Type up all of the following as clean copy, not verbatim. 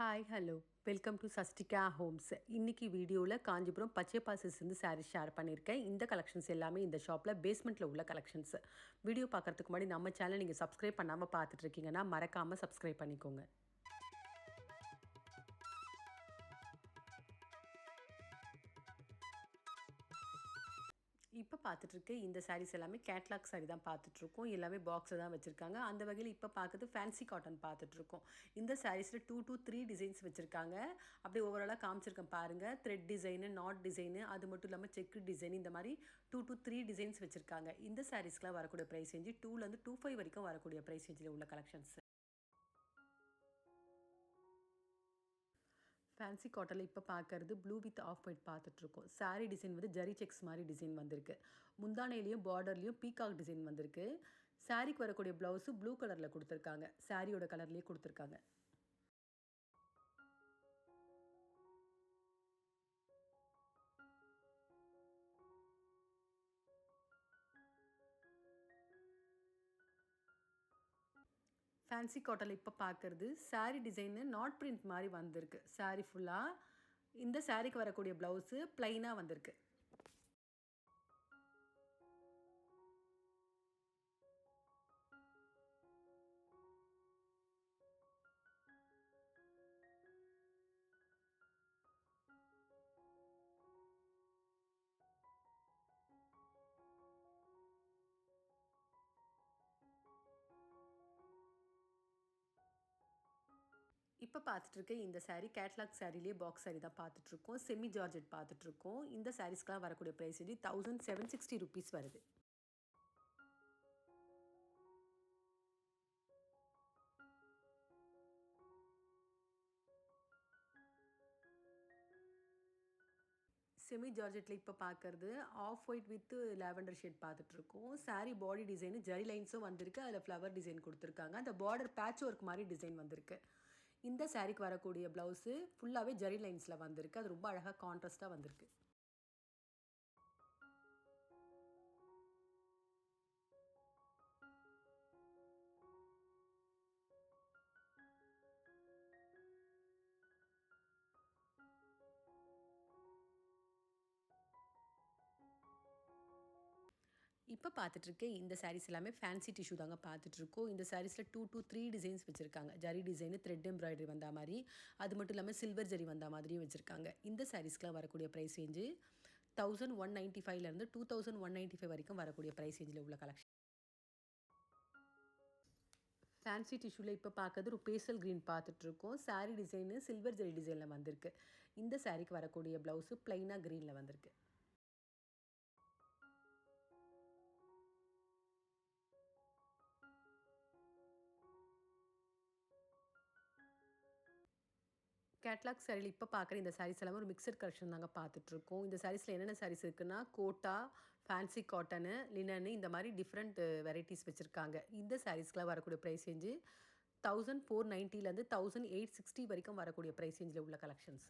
Hi hello welcome to Sastika homes. இன்றைக்கி வீடியோவில் காஞ்சிபுரம் பச்சைப்பா சில்க்ஸ்லேருந்து சாரீ ஷேர் பண்ணியிருக்கேன். இந்த கலெக்ஷன்ஸ் எல்லாமே இந்த ஷாப்பில் பேஸ்மெண்ட்டில் உள்ள கலெக்ஷன்ஸ். வீடியோ பார்க்குறதுக்கு முன்னாடி நம்ம சேனல் நீங்கள் சப்ஸ்கிரைப் பண்ணாமல் பார்த்துட்ருக்கீங்கன்னா மறக்காமல் சப்ஸ்கிரைப் பண்ணிக்கோங்க. இப்போ பார்த்துட்ருக்கு இந்த சாரீஸ் எல்லாமே கேட்லாக் சாரீ தான் பார்த்துட்ருக்கோம். எல்லாமே பாக்ஸை தான் வச்சுருக்காங்க. அந்த வகையில் இப்போ பார்க்குறது ஃபேன்சி காட்டன் பார்த்துட்ருக்கோம். இந்த சாரீஸில் 2 to 3 டிசைன்ஸ் வச்சுருக்காங்க. அப்படியே ஓவராலாக காமிச்சிருக்கேன் பாருங்கள். த்ரெட் டிசைனு, நாட் டிசைனு, அது மட்டும் இல்லாமல் செக்கு டிசைன், இந்த மாதிரி 2 to 3 டிசைன்ஸ் வச்சுருக்காங்க. இந்த சாரீஸ்க்குலாம் வரக்கூடிய ப்ரைஸ் ரேஞ்சு 2லேருந்து 25 வரைக்கும் வரக்கூடிய ப்ரைஸ் ரேஞ்சில் உள்ள கலெக்ஷன்ஸ். ஃபேன்சி காட்டனில் இப்போ பார்க்குறது ப்ளூ வித் ஆஃப் ஒயிட் பார்த்துட்ருக்கோம். சாரீ டிசைன் வந்து ஜரி செக்ஸ் மாதிரி டிசைன் வந்திருக்கு. முந்தானையிலையும் பார்டர்லேயும் பீகாக் டிசைன் வந்திருக்கு. சாரீக்கு வரக்கூடிய ப்ளவுஸு ப்ளூ கலரில் கொடுத்துருக்காங்க. சாரியோட கலர்லேயே கொடுத்துருக்காங்க. ஃபேன்சி காட்டனில் இப்போ பார்க்குறது சாரீ டிசைனு நாட் பிரிண்ட் மாதிரி வந்திருக்கு. சாரீ ஃபுல்லாக இந்த சாரீக்கு வரக்கூடிய ப்ளவுஸு ப்ளைனாக வந்திருக்கு. இப்போ பார்த்துட்ருக்க இந்த சாரீ கேட்லாக் சாரீலேயே பாக்ஸ் சாரீ தான் பார்த்துட்ருக்கோம். செமி ஜார்ஜெட் பார்த்துட்ருக்கோம். இந்த சாரீஸ்க்கெலாம் வரக்கூடிய ப்ரைஸ் வந்து 1760 rupees வருது. செமி ஜார்ஜெட்டில் இப்போ பார்க்குறது off white with lavender shade பார்த்துட்ருக்கோம். சாரீ பாடி டிசைனு ஜரி லைன்ஸும் வந்திருக்கு. அதில் ஃப்ளவர் டிசைன் கொடுத்துருக்காங்க. அந்த பார்டர் பேட்ச் ஒர்க் மாதிரி டிசைன் வந்திருக்கு. இந்த சாரீக்கு வரக்கூடிய ப்ளவுஸு ஃபுல்லாகவே ஜரி லைன்ஸில் வந்திருக்கு. அது ரொம்ப அழகாக கான்ட்ராஸ்ட்டாக வந்திருக்கு. இப்போ பார்த்துட்ருக்கேன் இந்த சாரீஸ் எல்லாமே ஃபேன்சி டிஷ்யூ தாங்க பார்த்துட்ருக்கோம். இந்த சாரீஸில் 2 to 3 டிசைன்ஸ் வச்சுருக்காங்க. ஜரி டிசைனு, த்ரெட் எம்ப்ராய்டரி வந்த மாதிரி, அது மட்டும் இல்லாமல் சில்வர் ஜரி வந்த மாதிரியும் வச்சுருக்காங்க. இந்த சாரீஸ்க்குலாம் வரக்கூடிய ப்ரைஸ் ரேஞ்சு 1195லேருந்து 2195 வரைக்கும் வரக்கூடிய ப்ரைஸ் ரேஞ்சில் உள்ள கலெக்ஷன். ஃபேன்சி டிஷ்யூவில் இப்போ பார்க்குறது ஒரு பேஸ்டல் க்ரீன் பார்த்துட்ருக்கோம். சாரீ டிசைனு சில்வர் ஜரி டிசைனில் வந்திருக்கு. இந்த சாரீக்கு வரக்கூடிய ப்ளவுஸு ப்ளைனாக க்ரீனில் வந்திருக்கு. கேட்லாக் சாரீல இப்போ பார்க்குற இந்த சாரீஸ் எல்லாமே ஒரு மிக்சட் கலெக்ஷன் தாங்க பார்த்துட்ருக்கோம். இந்த சாரீஸில் என்னென்ன சாரீஸ் இருக்குன்னா கோட்டா, ஃபேன்சி காட்டனு, லினனு, இந்த மாதிரி டிஃப்ரெண்ட் வெரைட்டிஸ் வச்சுருக்காங்க. இந்த சாரீஸ்க்குலாம் வரக்கூடிய ப்ரைஸ் ரேஞ்சு 1490லேருந்து 1860 வரைக்கும் வரக்கூடிய ப்ரைஸ் ரேஞ்சில் உள்ள கலெக்ஷன்ஸ்.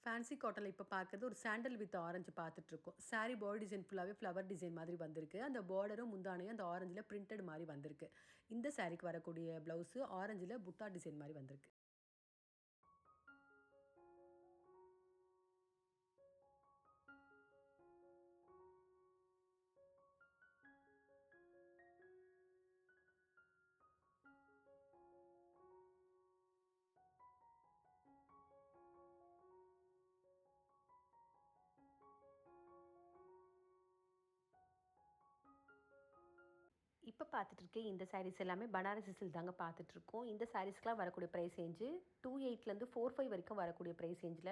ஃபேன்சி காட்டனில் இப்போ பார்க்குறது ஒரு சாண்டல் வித் ஆரஞ்சு பார்த்துட்ருக்கோம். சாரீ பாடி டிசைன் ஃபுல்லாகவே ஃப்ளவர் டிசைன் மாதிரி வந்திருக்கு. அந்த பார்டரும் முந்தானையும் அந்த ஆரஞ்சில் பிரிண்டட் மாதிரி வந்திருக்கு. இந்த சாரீக்கு வரக்கூடிய ப்ளவுஸு ஆரஞ்சில் புட்டா டிசைன் மாதிரி வந்திருக்கு. இப்போ பார்த்துட்ருக்கேன் இந்த சாரீஸ் எல்லாமே பனாரசி சில்க் தாங்க பார்த்துட்ருக்கோம். இந்த சாரீஸ்க்கெலாம் வரக்கூடிய ப்ரைஸ் ரேஞ்சு 28லேருந்து 45 வரைக்கும் வரக்கூடிய ப்ரைஸ் ரேஞ்சில்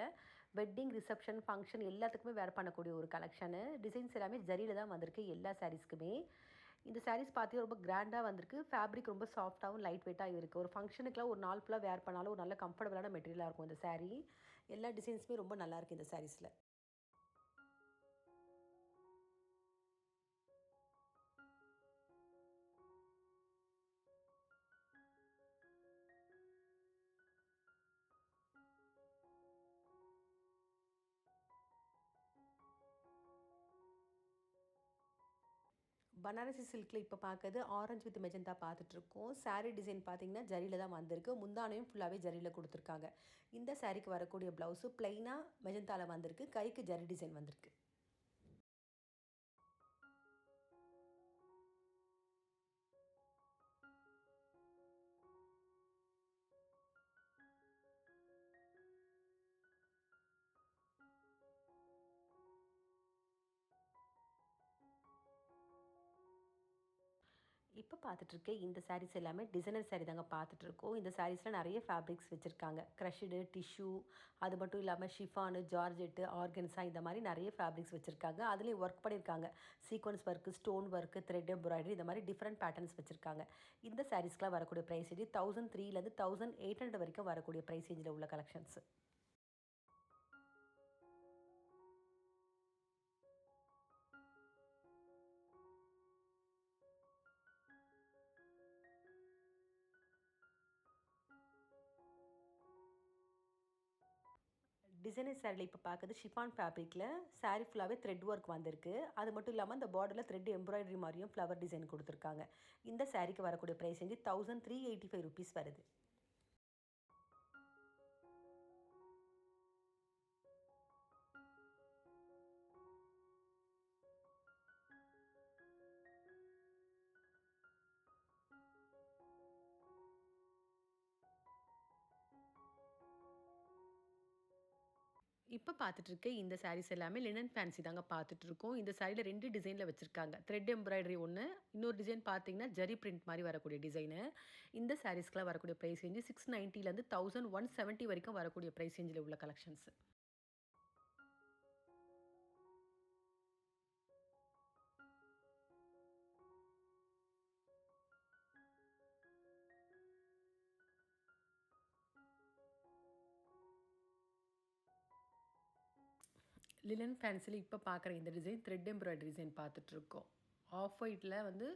வெட்டிங், ரிசப்ஷன், ஃபங்க்ஷன் எல்லாத்துக்குமே வேர் பண்ணக்கூடிய ஒரு கலெக்ஷனு. டிசைன்ஸ் எல்லாமே ஜரியில் தான் வந்திருக்கு எல்லா சாரீஸ்க்குமே. இந்த சாரீஸ் பார்த்தீங்கன்னா ரொம்ப கிராண்டாக வந்திருக்கு. ஃபேப்ரிக் ரொம்ப சாஃப்ட்டாகவும் லைட் வெயிட்டாக இருக்குது. ஒரு ஃபங்க்ஷனுக்குலாம் ஒரு நாள் ஃபுல்லாக வேர் பண்ணாலும் ஒரு நல்ல கம்ஃபர்டபுளான மெட்டீரியலாக இருக்கும் இந்த சாரீ. எல்லா டிசைன்ஸுமே ரொம்ப நல்லாயிருக்கு இந்த சாரீஸில். பனாரசி சில்கில் இப்போ பார்க்கறது ஆரஞ்சு வித் மெஜந்தா பார்த்துட்ருக்கோம். சாரீ டிசைன் பார்த்தீங்கன்னா ஜரியில் தான் வந்திருக்கு. முந்தானையும் ஃபுல்லாகவே ஜரியில் கொடுத்துருக்காங்க. இந்த சாரீக்கு வரக்கூடிய ப்ளவுஸு ப்ளைனாக மெஜந்தாவில் வந்திருக்கு. கைக்கு ஜரி டிசைன் வந்திருக்கு. இப்போ பார்த்துட்ருக்க இந்த சாரீஸ் எல்லாமே டிசைனர் சாரீ தாங்க பார்த்துட்ருக்கோம். இந்த சாரீஸில் நிறைய ஃபேப்ரிக்ஸ் வச்சுருக்காங்க. க்ரஷ்டு, டிஷ்யூ, அது மட்டும் இல்லாமல் ஷிஃபானு, ஜார்ஜெட்டு, ஆர்கன்ஸா இந்த மாதிரி நிறைய ஃபேப்ரிக்ஸ் வச்சுருக்காங்க. அதுலேயும் ஒர்க் பண்ணியிருக்காங்க. Sequence work, stone work, thread embroidery இந்த மாதிரி டிஃப்ரெண்ட் பேட்டர்ன்ஸ் வச்சுருக்காங்க. இந்த சாரீஸ்க்குலாம் வரக்கூடிய ப்ரைஸ் ரேஞ்சு 1300 1800 வரைக்கும் வரக்கூடிய ப்ரைஸ் ரேஞ்சில் உள்ள கலெக்ஷன்ஸ். டிசைனர் சாரியில் இப்போ பார்க்குறது ஷிஃபான் ஃபேப்ரிக்கில் சாரீ ஃபுல்லாகவே த்ரெட் ஒர்க் வந்திருக்கு. அது மட்டும் இல்லாமல் அந்த பார்டரில் த்ரெட் எம்ப்ராய்டரி மாதிரியும் ஃப்ளவர் டிசைன் கொடுத்துருக்காங்க. இந்த சாரீக்கு வரக்கூடிய ப்ரைஸ் ரேஞ்சு 1385 ருபீஸ் வருது. இப்போ பார்த்துட்ருக்க இந்த சாரீஸ் எல்லாமே லினன் ஃபேன்சி தாங்க பார்த்துட்ருக்கோம். இந்த சாரியில் 2 டிசைனில் வச்சுருக்காங்க. த்ரெட் எம்ப்ராய்டரி ஒன்று, இன்னொரு டிசைன் பார்த்தீங்கன்னா ஜரி பிரிண்ட் மாதிரி வரக்கூடிய டிசைனு. இந்த சாரீஸ்க்குலாம் வரக்கூடிய ப்ரைஸ் ரேஞ்சு 690 1170 வரைக்கும் வரக்கூடிய ப்ரைஸ் ரேஞ்சில் உள்ள கலெக்ஷன்ஸ். லினன் ஃபேன்சியில் இப்போ பார்க்குற இந்த டிசைன் த்ரெட் எம்ப்ராய்டரி டிசைன் பார்த்துட்ருக்கோம். ஆஃப் ஒயிட்டில் வந்து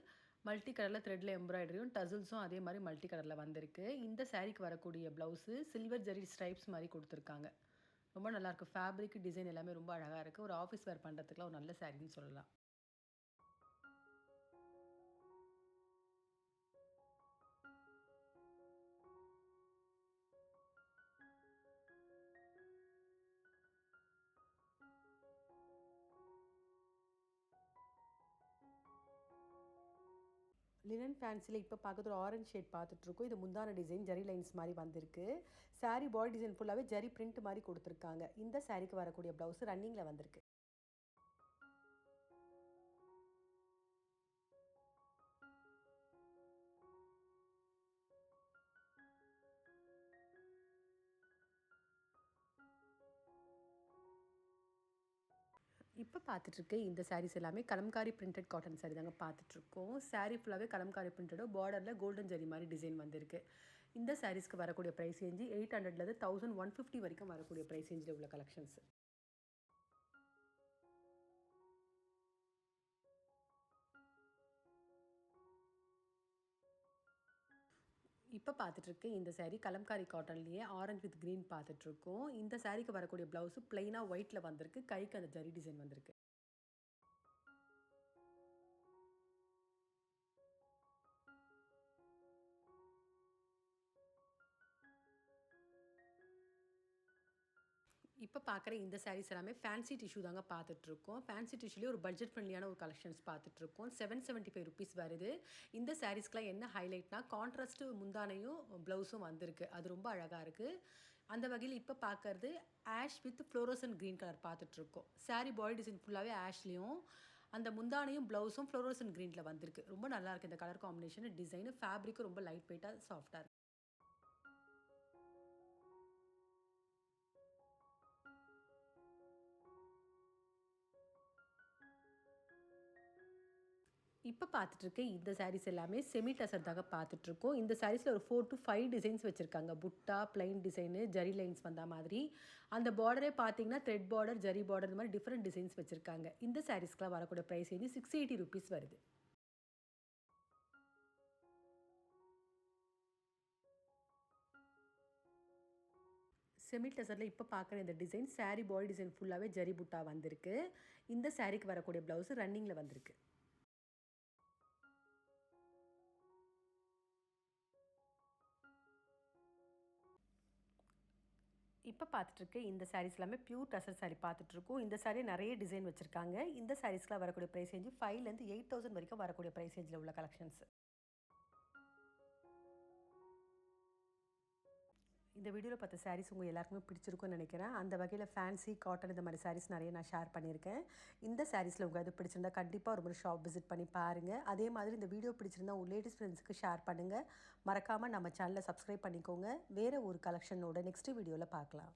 மல்டி கலரில் த்ரெட்டில் எம்ப்ராய்டரியும் டசில்ஸும் அதே மாதிரி மல்டி கலரில் வந்திருக்கு. இந்த சாரீக்கு வரக்கூடிய ப்ளவுஸு சில்வர் ஜரி ஸ்ட்ரைப்ஸ் மாதிரி கொடுத்துருக்காங்க. ரொம்ப நல்லாயிருக்கு. ஃபேப்ரிக் டிசைன் எல்லாமே ரொம்ப அழகாக இருக்குது. ஒரு ஆஃபீஸ் வேர் பண்ணுறதுக்குலாம் ஒரு நல்ல சாரின்னு சொல்லலாம். லினன் ஃபேன்சியில் இப்போ பார்க்குறது ஒரு ஆரஞ்ச் ஷேட் பார்த்துட்ருக்கோம். இது முந்தான டிசைன் ஜரி லைன்ஸ் மாதிரி வந்திருக்கு. சாரீ பாடி டிசைன் ஃபுல்லாகவே ஜரி பிரிண்ட் மாதிரி கொடுத்துருக்காங்க. இந்த சாரீக்கு வரக்கூடிய ப்ளவுஸ் ரன்னிங்கில் வந்திருக்கு. இப்போ பார்த்துட்ருக்க இந்த சாரீஸ் எல்லாமே கலம்காரி பிரிண்டட் காட்டன் சாரீ தாங்க பார்த்துட்ருக்கோம். சாரீ ஃபுல்லாகவே கலம்காரி பிரிண்டடோ பார்டரில் கோல்டன் ஜரி மாதிரி டிசைன் வந்திருக்கு. இந்த சாரீஸ்க்கு வரக்கூடிய ப்ரைஸ் ரேஞ்சு 800 1150 வரைக்கும் வரக்கூடிய ப்ரைஸ் ரேஞ்சில் உள்ள கலெக்ஷன்ஸ். இப்போ பார்த்துட்ருக்கு இந்த சாரீ கலம்காரி காட்டன்லேயே ஆரஞ்ச் வித் க்ரீன் பார்த்துட்ருக்கோம். இந்த சாரீக்கு வரக்கூடிய ப்ளவுஸு ப்ளைனாக ஒயிட்டில் வந்திருக்கு. கைக்கு அந்த ஜரி டிசைன் வந்திருக்கு. இப்போ பார்க்குற இந்த சாரீஸ் எல்லாமே ஃபேன்சி டிஷ்யூ தாங்க பார்த்துட்ருக்கோம். ஃபேன்சி டிஷ்யூலேயே ஒரு பட்ஜெட் ஃப்ரெண்ட்லியான ஒரு கலெக்ஷன்ஸ் பார்த்துட்ருக்கோம். 775 ருபீஸ் வருது. இந்த சாரீஸ்க்குலாம் என்ன ஹைலைட்னா கான்ட்ராஸ்ட்டு முந்தானையும் ப்ளவுஸும் வந்திருக்கு. அது ரொம்ப அழகாக இருக்குது. அந்த வகையில் இப்போ பார்க்குறது ஆஷ் வித் ஃப்ளோரோசன் க்ரீன் கலர் பார்த்துட்ருக்கோம். சாரீ பாடி டிசைன் ஃபுல்லாகவே ஆஷ்லேயும் அந்த முந்தானையும் ப்ளவுஸும் ஃப்ளோரோசன் க்ரீனில் வந்திருக்கு. ரொம்ப நல்லாயிருக்கு இந்த கலர் காம்பினேஷன். டிசைனு ஃபேப்ரிக்கும் ரொம்ப லைட் வெயிட்டாக சாஃப்டாக இருக்குது. இப்போ பார்த்துட்ருக்க இந்த சாரீஸ் எல்லாமே செமி டசர் தாங்க பார்த்துட்ருக்கோம். இந்த சாரீஸில் ஒரு 4 to 5 டிசைன்ஸ் வச்சுருக்காங்க. புட்டா, பிளைன் டிசைனு, ஜரி லைன்ஸ் வந்த மாதிரி. அந்த பார்டரே பார்த்தீங்கன்னா த்ரெட் பார்டர், ஜரி பார்டர் இந்த மாதிரி டிஃப்ரெண்ட் டிசைன்ஸ் வச்சுருக்காங்க. இந்த சாரீஸ்க்குலாம் வரக்கூடிய ப்ரைஸ் வந்து 680 ருபீஸ் வருது. செமி டசரில் இப்போ பார்க்குற இந்த டிசைன் சாரீ பாடி டிசைன் ஃபுல்லாகவே ஜரி புட்டா வந்திருக்கு. இந்த சாரீக்கு வரக்கூடிய ப்ளவுஸு ரன்னிங்கில் வந்திருக்கு. இப்போ பார்த்துட்ருக்க இந்த சாரீஸ் எல்லாமே பியூர் டசர் சாரீ பார்த்துட்ருக்கோம். இந்த சாரீ நிறைய டிசைன் வச்சுருக்காங்க. இந்த சாரீஸ்க்குலாம் வரக்கூடிய ப்ரைஸ் ரேஞ்சு 5,000 8,000 வரைக்கும் வரக்கூடிய ப்ரைஸ் ரேஞ்சில் உள்ள கலெக்ஷன்ஸ். இந்த வீடியோவில் பார்த்த சாரீஸ் உங்கள் எல்லாருக்குமே பிடிச்சிருக்கும்னு நினைக்கிறேன். அந்த வகையில் ஃபேன்சி, காட்டன் இந்த மாதிரி சாரீஸ் நிறைய நான் ஷேர் பண்ணியிருக்கேன். இந்த சாரீஸில் உங்களுக்கு அது பிடிச்சிருந்தா கண்டிப்பாக ஒரு முறை ஷாப் விசிட் பண்ணி பாருங்கள். அதே மாதிரி இந்த வீடியோ பிடிச்சிருந்தா உங்கள் லேடிஸ் ஃப்ரெண்ட்ஸுக்கு ஷேர் பண்ணுங்கள். மறக்காமல் நம்ம சேனலை சப்ஸ்கிரைப் பண்ணிக்கோங்க. வேறு ஒரு கலெக்ஷனோட நெக்ஸ்ட் வீடியோவில் பார்க்கலாம்.